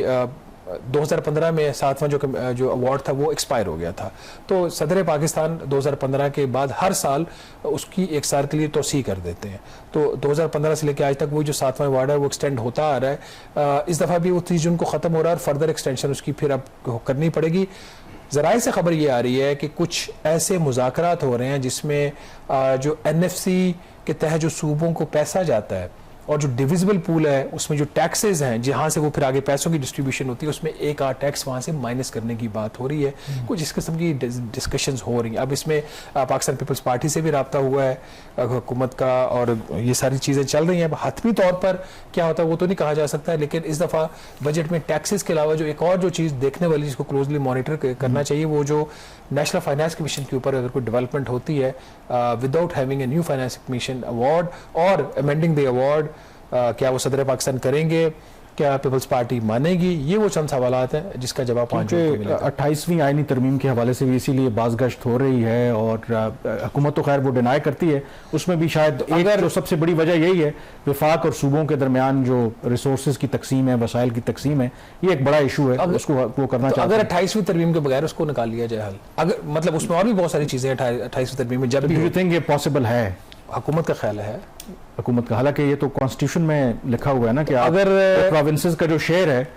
2015 में 7वां जो अवार्ड था वो एक्सपायर हो गया था, तो सदर पाकिस्तान 2015 के बाद हर साल उसकी 1 साल के लिए तोसी कर देते हैं। तो 2015 से लेकर आज तक वो जो 7वां अवार्ड है वो एक्सटेंड होता आ रहा है। इस दफ़ा भी वो 30 जून को ख़त्म हो रहा है और फर्दर एक्सटेंशन उसकी फिर अब करनी पड़ेगी। ज़राए से खबर ये आ रही है कि कुछ ऐसे मुज़ाकरात हो रहे हैं जिसमें जो NFC के तहत जो सूबों को पैसा जाता है और जो डिविजिबल पूल है उसमें जो टैक्सेस हैं जहां से वो फिर आगे पैसों की डिस्ट्रीब्यूशन होती है उसमें एक आध टैक्स वहां से माइनस करने की बात हो रही है। कुछ इस किस्म की डिस्कशंस हो रही हैं। अब इसमें पाकिस्तान पीपल्स पार्टी से भी रब्ता हुआ है हुकूमत का और ये सारी चीज़ें चल रही हैं। अब हतमी तौर पर क्या होता है वो तो नहीं कहा जा सकता है, लेकिन इस दफ़ा बजट में टैक्सेस के अलावा जो एक और जो चीज़ देखने वाली जिसको क्लोजली मॉनिटर करना चाहिए वो जो नेशनल फाइनेंस कमीशन के ऊपर अगर कोई डेवलपमेंट होती है without having a new finance commission award और अमेंडिंग द अवार्ड, क्या वो सदर पाकिस्तान करेंगे, क्या पीपल्स पार्टी मानेगी, ये वो चंद सवालात हैं जिसका जवाब 28वीं आईनी तरमीम के हवाले से भी इसीलिए बाज़गश्त हो रही है और हुकूमत तो खैर वो डिनाई करती है, उसमें भी शायद अगर जो सबसे बड़ी वजह यही है विफाक और सूबों के दरमियान जो रिसोर्सेज की तकसीम है, वसाइल की तकसीम है, ये एक बड़ा इशू है। उसको वो करना चाहते हैं। अगर 28वीं तरमीम के बगैर उसको निकाल लिया जाए हल, अगर मतलब उसमें और भी बहुत सारी चीज़ें 28वीं तरमीम में जब भी यू थिंक ये पॉसिबल है? हुकूमत का ख्याल है हुकूमत का, हालांकि ये तो कॉन्स्टिट्यूशन में लिखा हुआ है ना कि अगर प्रोविंसेस का जो शेयर है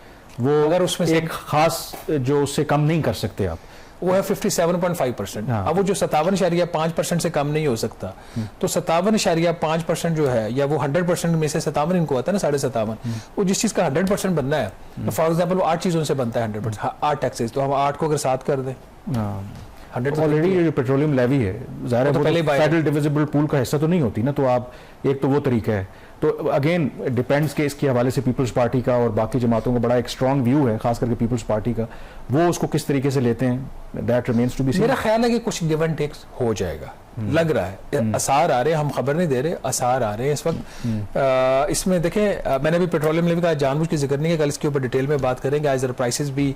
वो अगर उसमें एक खास जो उससे कम नहीं कर सकते आप, वो है 57.5%। अब वो जो 57.5% से कम नहीं हो सकता, तो 57.5% जो है या वो 100% में से 57 इनको आता है ना 57.5, वो जिस चीज़ का 100% बनना है, तो फॉर एग्जाम्पल वो 8 चीज़ों से बनता है 100%, 8 टैक्सेस, तो हम 8 को अगर 7 कर दें, ऑलरेडी ये जो पेट्रोलियम लेवी है ज़ाहिर है वो तो फेडरल डिविजिबल पूल का हिस्सा तो नहीं होती ना, तो आप एक तो वो तरीका है। तो अगेन डिपेंड्स के इसके हवाले से पीपल्स पार्टी का और बाकी जमातों का बड़ा एक स्ट्रॉन्ग व्यू है, खास करके पीपल्स पार्टी का, वो उसको किस तरीके से लेते हैं, that remains to be seen. मेरा ख्याल है कि कुछ गिव एंड टेक्स हो जाएगा, लग रहा है, आसार आ रहे हैं, हम खबर नहीं दे रहे, आसार आ रहे हैं इस वक्त। इसमें देखें, मैंने भी पेट्रोलियम लेवी का जानबूझ की जिक्र नहीं किया, कल इसके ऊपर डिटेल में बात करेंगे। आज जरा प्राइसेस भी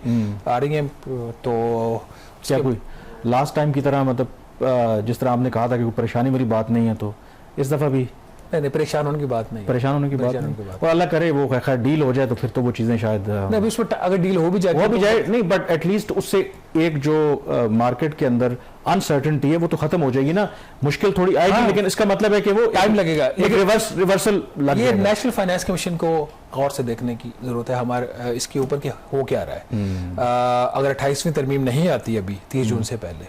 आ रही हैं, तो क्या कोई लास्ट टाइम की तरह मतलब जिस तरह आपने कहा था कि कोई परेशानी वाली बात नहीं है, तो इस दफ़ा भी नहीं, परेशान होने की बात नहीं, परेशान होने की बात नहीं, और अल्लाह करे वो खैर डील हो जाए तो फिर तो वो चीज़ें शायद नहीं, उसमें अगर डील हो भी जाए नहीं, बट एटलीस्ट उससे एक जो मार्केट के अंदर अनसर्टेनिटी है वो तो खत्म हो जाएगी ना। मुश्किल थोड़ी आएगी, लेकिन इसका मतलब है कि वो टाइम लगेगा, एक रिवर्सल लग ये नेशनल फाइनेंस कमीशन को गौर से देखने की जरूरत है हमारे इसके ऊपर कि हो क्या रहा है। अगर 28वीं तरमीम नहीं आती अभी 30 जून से पहले,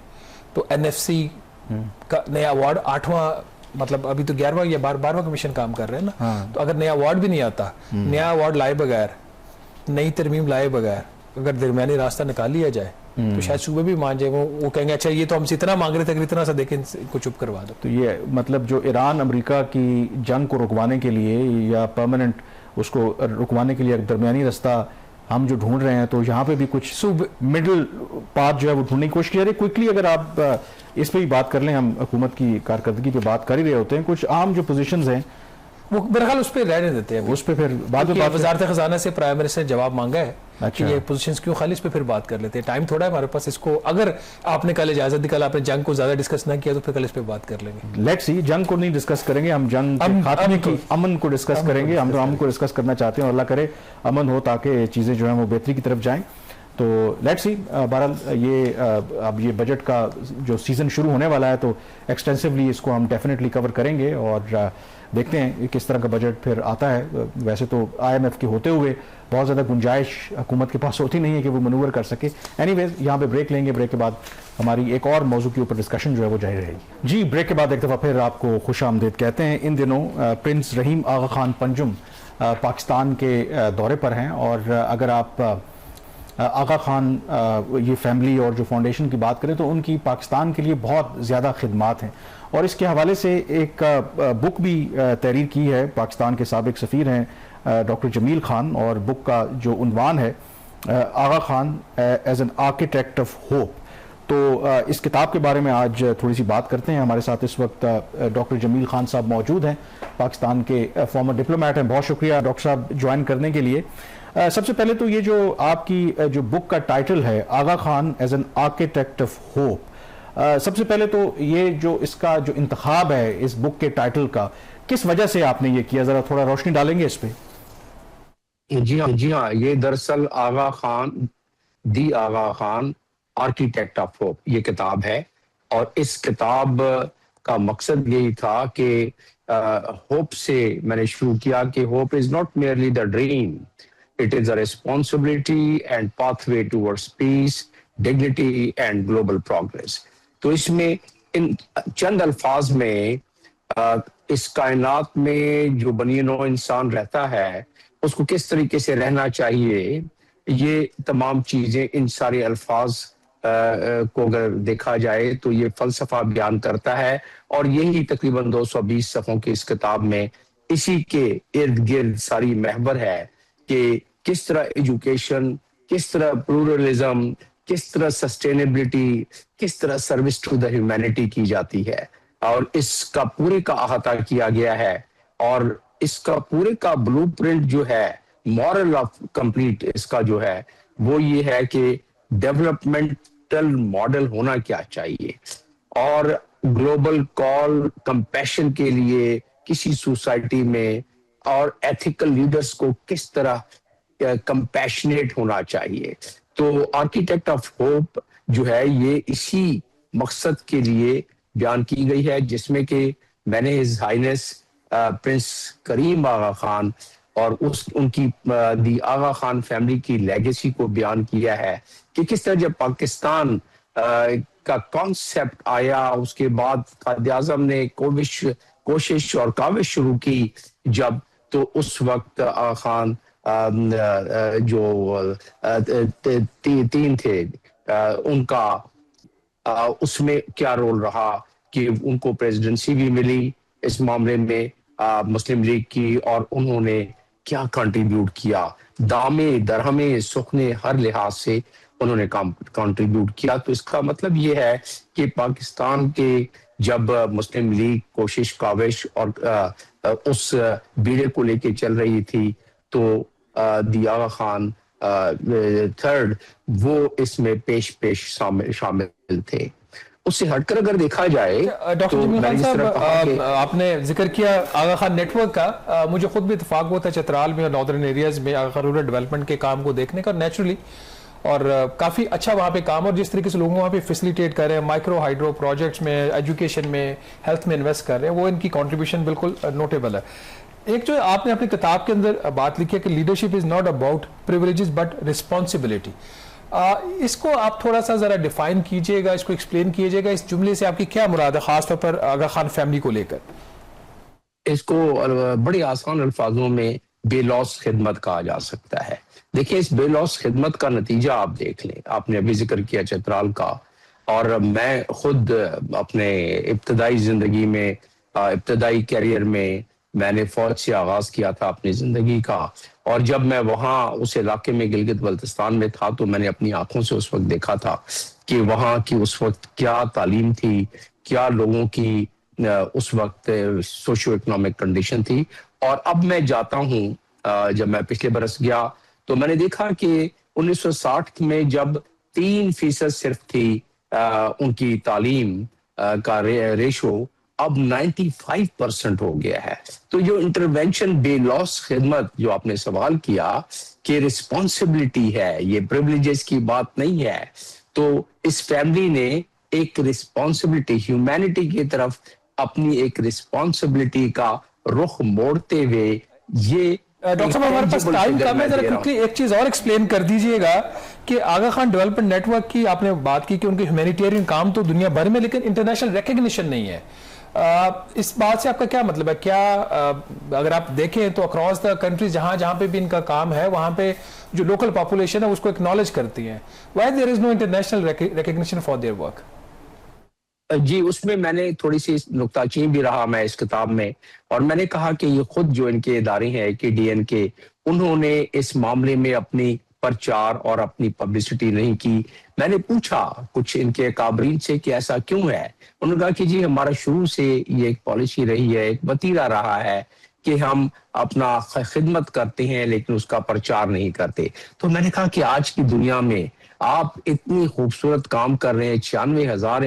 तो NFC का नया अवार्ड 8वां, मतलब अभी तो 11वां या 12वां कमीशन काम कर रहे हैं ना, तो अगर नया अवार्ड भी नहीं आता, नया अवार्ड लाए बगैर, नई तरमीम लाए बगैर अगर दरमियानी रास्ता निकाल लिया जाए तो शायद सूबे भी मान जाए, वो कहेंगे अच्छा ये तो हमसे इतना मांग रहे थे, अगर इतना सा देखें इनको चुप करवा दो। तो ये मतलब जो ईरान अमेरिका की जंग को रुकवाने के लिए या परमानेंट उसको रुकवाने के लिए दरमियानी रास्ता हम जो ढूंढ रहे हैं, तो यहाँ पे भी कुछ मिडिल पाथ जो है वो ढूंढने की कोशिश की जा रही है। क्विकली अगर आप इस पे भी बात कर लें, हम हुकूमत की कारकर्दगी पे बात कर ही रहे होते हैं, कुछ आम जो पोजीशंस हैं वो बहरहाल उस पर रहने देते हैं, उस पर फिर बाद में वजारत खजाना से प्राइम मिनिस्टर ने जवाब मांगा है। अच्छा। कि ये पोजीशंस क्यों खाली, इस पे फिर बात कर लेते हैं, टाइम थोड़ा है हमारे पास। इसको अगर आपने कल इजाजत दी, कल आपने जंग को ज्यादा डिस्कस ना किया, तो फिर कल इस पे बात कर लेंगे। लेट्स सी, जंग को नहीं डिस्कस करेंगे हम, जंग खात्मे की अमन को डिस्कस करेंगे। हम तो अमन को डिस्कस करना चाहते हैं और अल्लाह करे अमन हो ताकि चीजें जो है वो बेहतरी की तरफ जाएं। तो लेट्स सी, बहरहाल ये अब ये बजट का जो सीजन शुरू होने वाला है, तो एक्सटेंसिवली इसको हम डेफिनेटली कवर करेंगे और देखते हैं किस तरह का बजट फिर आता है। वैसे तो IMF के होते हुए बहुत ज़्यादा गुंजाइश हुकूमत के पास होती नहीं है कि वो मनूवर कर सके। एनीवेज, यहाँ पे ब्रेक लेंगे, ब्रेक के बाद हमारी एक और मौजू के ऊपर डिस्कशन जो है वो जारी रहेगी। जी, ब्रेक के बाद एक दफ़ा फिर आपको खुश आमदीद कहते हैं। इन दिनों प्रिंस रहीम आगा खान पंजुम पाकिस्तान के दौरे पर हैं, और अगर आप आगा खान ये फैमिली और जो फाउंडेशन की बात करें तो उनकी पाकिस्तान के लिए बहुत ज़्यादा खिदमात हैं, और इसके हवाले से एक बुक भी तहरीर की है पाकिस्तान के साबिक सफ़ीर हैं डॉक्टर जमील खान, और बुक का जो उन्वान है Aga Khan as an architect of hope. तो इस किताब के बारे में आज थोड़ी सी बात करते हैं। हमारे साथ इस वक्त डॉक्टर जमील खान साहब मौजूद हैं, पाकिस्तान के फॉर्मर डिप्लोमेट हैं। बहुत शुक्रिया डॉक्टर साहब ज्वाइन करने के लिए। सबसे पहले तो ये जो आपकी जो बुक का टाइटल है Aga Khan as an architect of hope, सबसे पहले तो ये जो इसका जो इंतखाब है इस बुक के टाइटल का, किस वजह से आपने ये किया, जरा थोड़ा रोशनी डालेंगे इस पे? जी हाँ, ये दरअसल आगा खान, दी आगा खान, आर्किटेक्ट ऑफ होप, ये किताब है। और इस किताब का मकसद यही था कि होप से मैंने शुरू किया कि hope is not merely the dream, it is a responsibility and pathway towards peace, dignity and global progress. तो इसमें इन चंद अल्फाज में इस कायनात में जो बनी नौ इंसान रहता है उसको किस तरीके से रहना चाहिए, ये तमाम चीजें इन सारे अल्फाज को अगर देखा जाए तो ये फलसफा बयान करता है। और यही तकरीबन 220 सफ़ों की इस किताब में इसी के इर्द गिर्द सारी महवर है कि किस तरह एजुकेशन, किस तरह प्लूरलिज्म, किस तरह सस्टेनेबिलिटी, किस तरह सर्विस टू द ह्यूमैनिटी की जाती है। और इसका पूरे का अहाता किया गया है। और इसका पूरे का ब्लूप्रिंट जो है, मॉरल ऑफ कंप्लीट इसका जो है वो ये है कि डेवलपमेंटल मॉडल होना क्या चाहिए, और ग्लोबल कॉल कंपैशन के लिए किसी सोसाइटी में, और एथिकल लीडर्स को किस तरह कंपैशनेट होना चाहिए। तो आर्किटेक्ट ऑफ होप जो है ये इसी मकसद के लिए बयान की गई है, जिसमें कि मैंने हिज हाइनेस प्रिंस करीम आगा खान और उनकी दी आगा खान फैमिली की लेगेसी को बयान किया है कि किस तरह जब पाकिस्तान का कॉन्सेप्ट आया, उसके बाद कायद आज़म ने कोशिश और काविश शुरू की जब, तो उस वक्त आगा खान जो तीन थे उनका उसमें क्या रोल रहा कि उनको प्रेसिडेंसी भी मिली इस मामले में मुस्लिम लीग की, और उन्होंने क्या कंट्रीब्यूट किया, दामे दरहमे सुखने हर लिहाज से उन्होंने कंट्रीब्यूट किया। तो इसका मतलब ये है कि पाकिस्तान के जब मुस्लिम लीग कोशिश काविश और उस बीड़े को लेके चल रही थी, तो दिया खान थर्ड वो इसमें पेश शामिल थे। उससे हटकर अगर देखा जाए डॉक्टर तो जमील खान साहब, आपने जिक्र किया आगा खान नेटवर्क का, मुझे खुद भी इत्तेफाक हुआ था चित्राल में और नॉर्दर्न एरियाज में आगा खान रूरल डेवलपमेंट के काम को देखने का नेचुरली, और काफ़ी अच्छा वहाँ पे काम, और जिस तरीके से लोग वहाँ पे फैसिलिटेट कर रहे हैं माइक्रो हाइड्रो प्रोजेक्ट्स में, एजुकेशन में, हेल्थ में इन्वेस्ट कर रहे हैं, वो इनकी कंट्रीब्यूशन बिल्कुल नोटेबल है। एक जो आपने अपनी किताब के अंदर बात लिखी है कि leadership is not about privileges but responsibility, इसको आप थोड़ा सा जरा डिफाइन कीजिएगा, इसको एक्सप्लेन कीजिएगा, इस जुमले से आपकी क्या मुराद है खासतौर पर आगा खान फैमिली को लेकर? इसको बड़ी आसान अल्फाजों में बेलौस खिदमत कहा जा सकता है। देखिए, इस बेलौस खिदमत का नतीजा आप देख लें, आपने अभी जिक्र किया चित्राल का, और मैं खुद अपने इब्तदाई जिंदगी में, इब्तदाई कैरियर में मैंने फौज से आगाज किया था अपनी जिंदगी का, और जब मैं वहाँ उस इलाके में गिलगित बल्तिस्तान में था तो मैंने अपनी आंखों से उस वक्त देखा था कि वहाँ की उस वक्त क्या तालीम थी, क्या लोगों की उस वक्त सोशियो इकोनॉमिक कंडीशन थी। और अब मैं जाता हूँ, जब मैं पिछले बरस गया तो मैंने देखा कि 1960 में जब 3% सिर्फ थी उनकी तालीम का रेशो, अब 95% हो गया है। तो जो इंटरवेंशन बेलौस खिदमत जो आपने सवाल किया कि रिस्पॉन्सिबिलिटी है, ये प्रिविलेजेस की बात नहीं है, तो इस फैमिली ने एक रिस्पॉन्सिबिलिटी ह्यूमैनिटी की तरफ अपनी एक रिस्पॉन्सिबिलिटी का रुख मोड़ते हुए, ये डॉक्टर साहब हमारे पास टाइम कम है, जरा क्विकली एक चीज और एक्सप्लेन कर दीजिएगा कि आगा खान डेवलपमेंट नेटवर्क की आपने बात की कि उनके ह्यूमैनिटेरियन काम तो दुनिया भर में, लेकिन इंटरनेशनल रिकग्निशन नहीं है। इस बात से आपका क्या मतलब है? क्या अगर आप देखें तो अक्रॉस द कंट्री जहां जहां पे भी इनका काम है, वहां पे जो लोकल पॉपुलेशन है उसको एक्नॉलेज करती है, why there is no international recognition for their work? जी, उसमें मैंने थोड़ी सी नुक्ताचीन भी रहा मैं इस किताब में, और मैंने कहा कि ये खुद जो इनके इदारे हैं KDN के, उन्होंने इस मामले में अपनी प्रचार और अपनी पब्लिसिटी नहीं की। मैंने पूछा कुछ इनके काबरीन से कि ऐसा क्यों है। उन्होंने कहा कि जी हमारा शुरू से ये एक पॉलिसी रही है, एक वतीरा रहा है कि हम अपना खिदमत करते हैं लेकिन उसका प्रचार नहीं करते। तो मैंने कहा कि आज की दुनिया में आप इतनी खूबसूरत काम कर रहे हैं, 96,000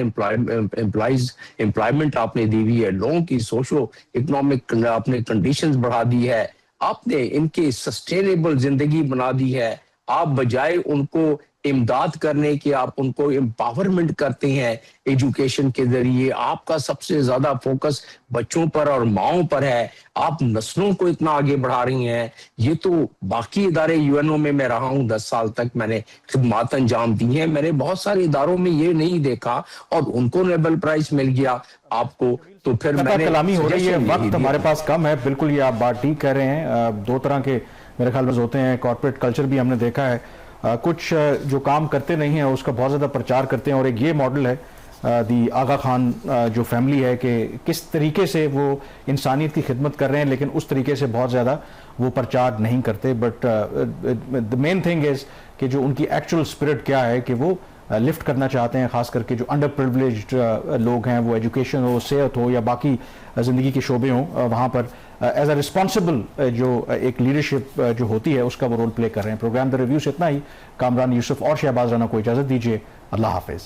एम्प्लॉयमेंट आपने दी हुई है, लोगों की सोशो इकोनॉमिक आपने कंडीशंस बढ़ा दी है, आपने इनकी सस्टेनेबल जिंदगी बना दी है। आप बजाय उनको इमदाद करने की, आप उनको एम्पावरमेंट करते हैं एजुकेशन के जरिए। आपका सबसे ज्यादा फोकस बच्चों पर और माओं पर है। आप नस्लों को इतना आगे बढ़ा रही हैं। ये तो बाकी इदारे, यूएनओ में मैं रहा हूं 10 साल तक, मैंने खिदमात अंजाम दी हैं, मैंने बहुत सारे इदारों में ये नहीं देखा, और उनको नोबेल प्राइज मिल गया, आपको तो फिर मैंने कलामी हो रही है। suggestion यही वक्त दिया। हमारे पास कम है, बिल्कुल ये आप बात ठीक कह रहे हैं। दो तरह के मेरे ख्याल में होते हैं, कॉर्पोरेट कल्चर भी हमने देखा है, कुछ जो काम करते नहीं है उसका बहुत ज़्यादा प्रचार करते हैं, और एक ये मॉडल है दी आगा खान जो फैमिली है कि किस तरीके से वो इंसानियत की खिदमत कर रहे हैं, लेकिन उस तरीके से बहुत ज़्यादा वो प्रचार नहीं करते। But the main thing is कि जो उनकी एक्चुअल स्पिरिट क्या है कि वो लिफ्ट करना चाहते हैं, खास करके जो अंडर प्रिविलेज्ड लोग हैं, वो एजुकेशन हो, सेहत हो या बाकी ज़िंदगी के शोबे हों, वहाँ पर एज अ रिस्पॉन्सिबल जो एक लीडरशिप जो होती है उसका वो रोल प्ले कर रहे हैं। प्रोग्राम द रिव्यू से इतना ही। कामरान यूसुफ और शहबाज राना को इजाज़त दीजिए। अल्लाह हाफिज़।